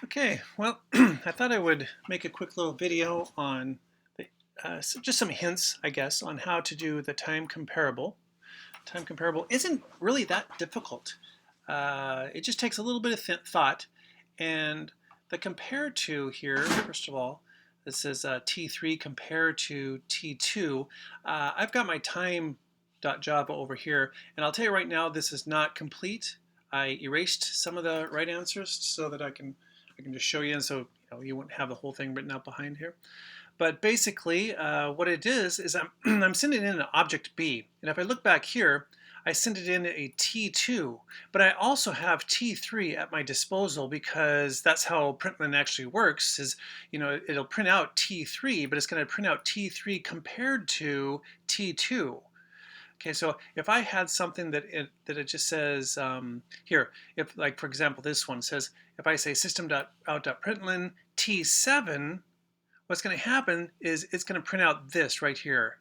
Okay, well, I thought I would make a quick little video on just some hints, I guess, on how to do the time comparable. Time comparable isn't really that difficult. It just takes a little bit of thought. And the compare to here, first of all, this says T3 compare to T2. I've got my time.java over here, and I'll tell you right now, this is not complete. I erased some of the right answers so that I can just show you, and so you wouldn't have the whole thing written out behind here. But basically, what it is I'm, I'm sending in an object B. And if I look back here, I send it in a T2, but I also have T3 at my disposal because that's how println actually works is, it'll print out T3, but it's going to print out T3 compared to T2. Okay, so if I had something that it just says here, if like for example this one says, if I say system.out.println T7, what's going to happen is it's going to print out this right here.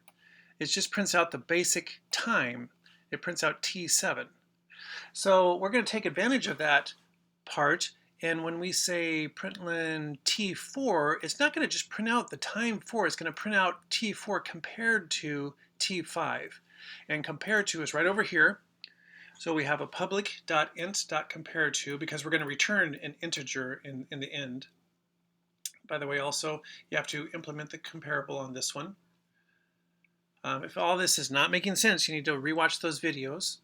It just prints out the basic time. It prints out T7. So we're going to take advantage of that part. And when we say println T4, it's not going to just print out the time 4. It's going to print out T4 compared to T5. And compared to is right over here. So we have a public.int.compareTo because we're going to return an integer in the end. By the way, also, you have to implement the comparable on this one. If all this is not making sense, you need to rewatch those videos.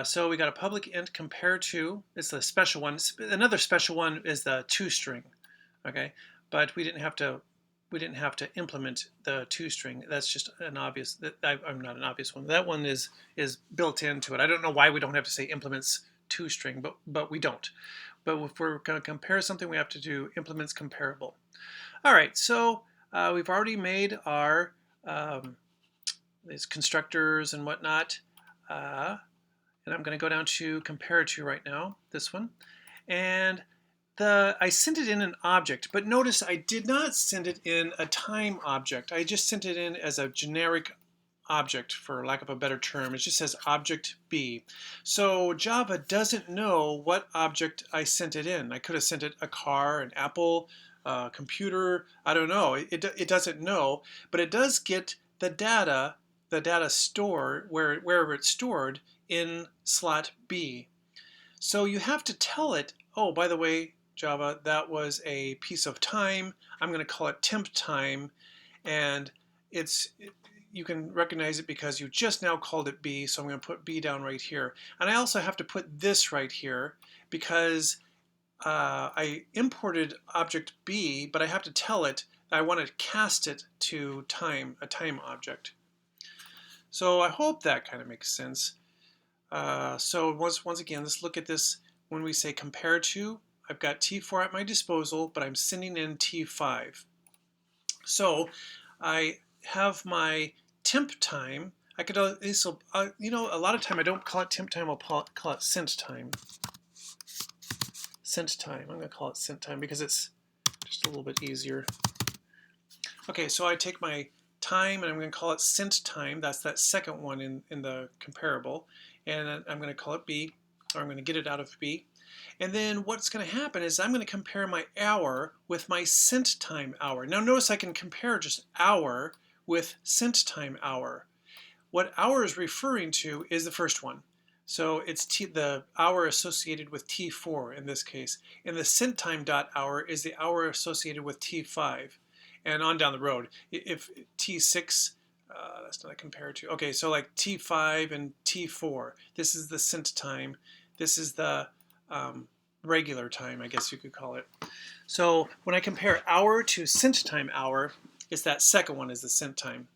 So we got a public int compare to. It's the special one. Another special one is the toString. Okay, but we didn't have to implement the toString. That's just an obvious. I'm not an obvious one. That one is built into it. I don't know why we don't have to say implements toString, but we don't. But if we're going to compare something, we have to do implements comparable. All right, so we've already made our these constructors and whatnot. And I'm going to go down to compare to right now, this one. And I sent it in an object, but notice I did not send it in a time object. I just sent it in as a generic object, for lack of a better term. It just says object B. So Java doesn't know what object I sent it in. I could have sent it a car, an apple, a computer, I don't know. It doesn't know, but it does get the data stored, wherever it's stored, in slot B. So you have to tell it, oh, by the way, Java, that was a piece of time. I'm going to call it temp time, and you can recognize it because you just now called it B, so I'm going to put B down right here. And I also have to put this right here because I imported object B, but I have to tell it that I want to cast it to time, a time object. So I hope that kind of makes sense. So once again, let's look at this. When we say compare to, I've got T4 at my disposal, but I'm sending in T5. So I have my temp time. I could a lot of time I don't call it temp time. I'll call it sent time. Sent time. I'm going to call it sent time because it's just a little bit easier. Okay, so I take my time and I'm going to call it sent time. That's that second one in the comparable. And I'm going to call it B, or I'm going to get it out of B. And then what's going to happen is I'm going to compare my hour with my sent time hour. Now notice I can compare just hour with sent time hour. What hour is referring to is the first one. So it's the hour associated with T4 in this case. And the sent time dot hour is the hour associated with T5. And on down the road. If T6, that's not a compare to. Okay, so like T5 and T4. This is the sent time. This is the regular time, I guess you could call it. So when I compare hour to sent time hour, it's that second one is the sent time.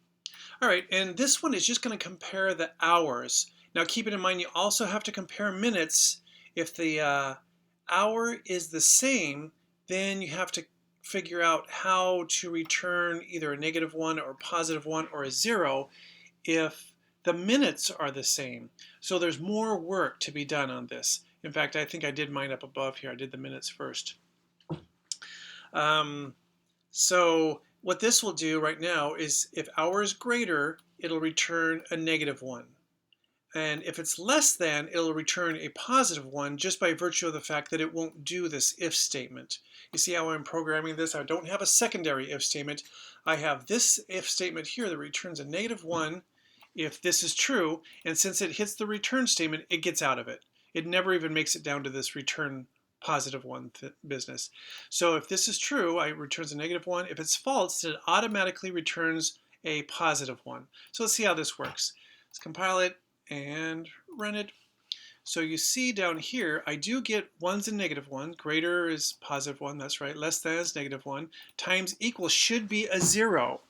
All right, and this one is just going to compare the hours. Now keep it in mind, you also have to compare minutes. If the hour is the same, then you have to figure out how to return either a -1 or +1 or a 0 if the minutes are the same. So there's more work to be done on this. In fact, I think I did mine up above here. I did the minutes first. So what this will do right now is if hour is greater, it'll return a -1. And if it's less than, it'll return a positive 1 just by virtue of the fact that it won't do this if statement. You see how I'm programming this? I don't have a secondary if statement. I have this if statement here that returns a -1 if this is true, and since it hits the return statement, it gets out of it. It never even makes it down to this return positive 1 business. So if this is true, it returns a -1. If it's false, it automatically returns a positive 1. So let's see how this works. Let's compile it and run it. So you see down here, I do get 1's and -1. Greater is positive 1, that's right. Less than is -1. Times equal should be a 0.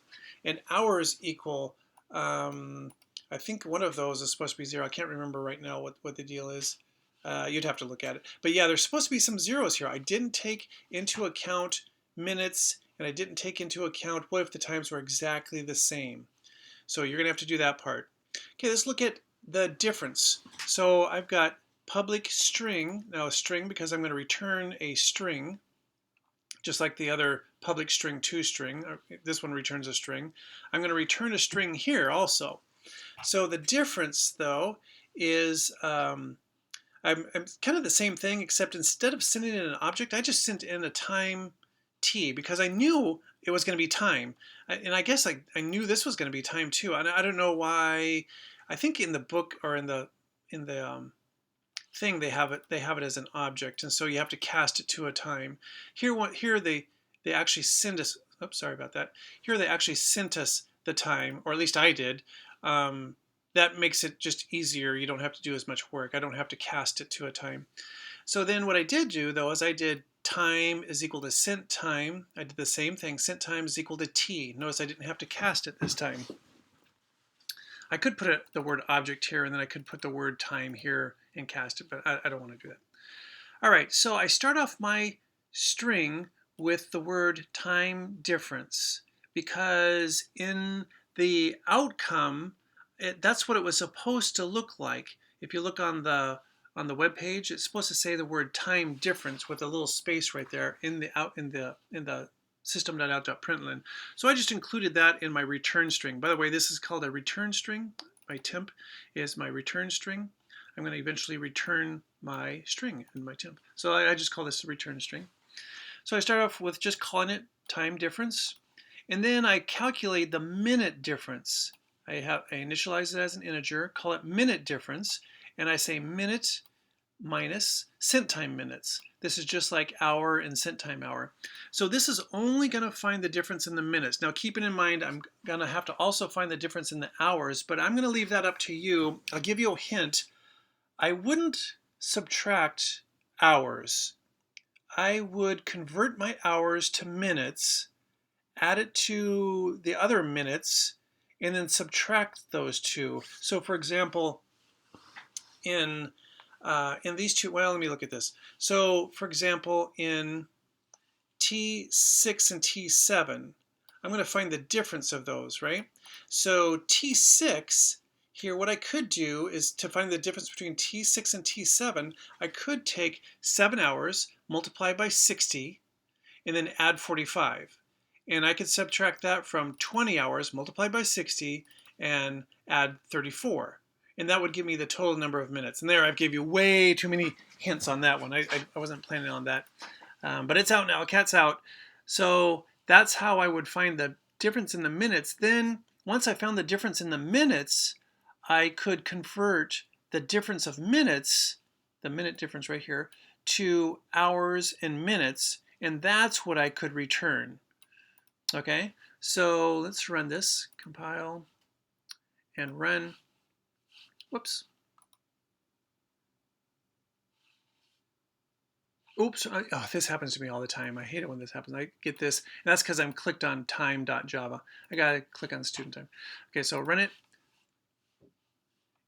And hours equal, I think one of those is supposed to be 0. I can't remember right now what the deal is. You'd have to look at it. But yeah, there's supposed to be some zeros here. I didn't take into account minutes, and I didn't take into account what if the times were exactly the same. So you're going to have to do that part. Okay, let's look at the difference. So I've got public string, now a string because I'm going to return a string, just like the other public string to string. This one returns a string. I'm going to return a string here also. So the difference though is I'm kind of the same thing, except instead of sending in an object, I just sent in a time t because I knew it was going to be time. And I guess I knew this was going to be time too. And I don't know why. I think in the book or in the thing they have it as an object, and so you have to cast it to a time. Here they actually send us. Oops, sorry about that. Here they actually sent us the time, or at least I did. That makes it just easier. You don't have to do as much work. I don't have to cast it to a time. So then what I did do though is I did time is equal to sent time. I did the same thing. Sent time is equal to t. Notice I didn't have to cast it this time. I could put the word object here, and then I could put the word time here and cast it, but I don't want to do that. All right, so I start off my string with the word time difference because in the outcome, that's what it was supposed to look like. If you look on the web page, it's supposed to say the word time difference with a little space right there in the system.out.println. So I just included that in my return string. By the way, this is called a return string. My temp is my return string. I'm going to eventually return my string in my temp. So I just call this the return string. So I start off with just calling it time difference. And then I calculate the minute difference. I initialize it as an integer, call it minute difference, and I say minute minus sent time minutes. This is just like hour and sent time hour. So this is only going to find the difference in the minutes. Now keeping in mind I'm going to have to also find the difference in the hours, but I'm going to leave that up to you. I'll give you a hint. I wouldn't subtract hours. I would convert my hours to minutes, add it to the other minutes, and then subtract those two. So for example, in these two, well, let me look at this. So for example, in T6 and T7, I'm going to find the difference of those, right? So T6, here what I could do is to find the difference between T6 and T7, I could take 7 hours, multiply by 60, and then add 45. And I could subtract that from 20 hours, multiply by 60, and add 34. And that would give me the total number of minutes. And there I've gave you way too many hints on that one. I wasn't planning on that. But it's out now, cat's out. So that's how I would find the difference in the minutes. Then once I found the difference in the minutes, I could convert the difference of minutes, the minute difference right here, to hours and minutes. And that's what I could return. Okay, so let's run this, compile and run. Whoops. Oops, oh, this happens to me all the time. I hate it when this happens. I get this, and that's because I'm clicked on time.java. I gotta click on student time. Okay, so run it.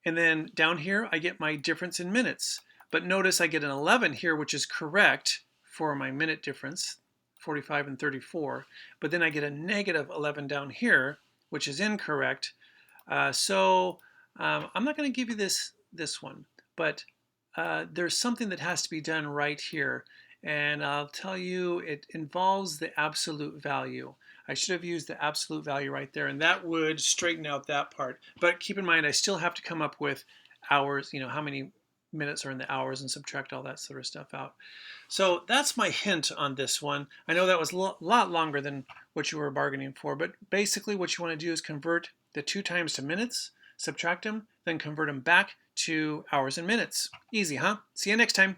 And then down here, I get my difference in minutes. But notice I get an 11 here, which is correct for my minute difference, 45 and 34. But then I get a negative 11 down here, which is incorrect. So I'm not going to give you this one, but there's something that has to be done right here. And I'll tell you, it involves the absolute value. I should have used the absolute value right there, and that would straighten out that part. But keep in mind, I still have to come up with hours, how many minutes are in the hours, and subtract all that sort of stuff out. So that's my hint on this one. I know that was a lot longer than what you were bargaining for, but basically what you want to do is convert the 2 times to minutes, subtract them, then convert them back to hours and minutes. Easy, huh? See you next time.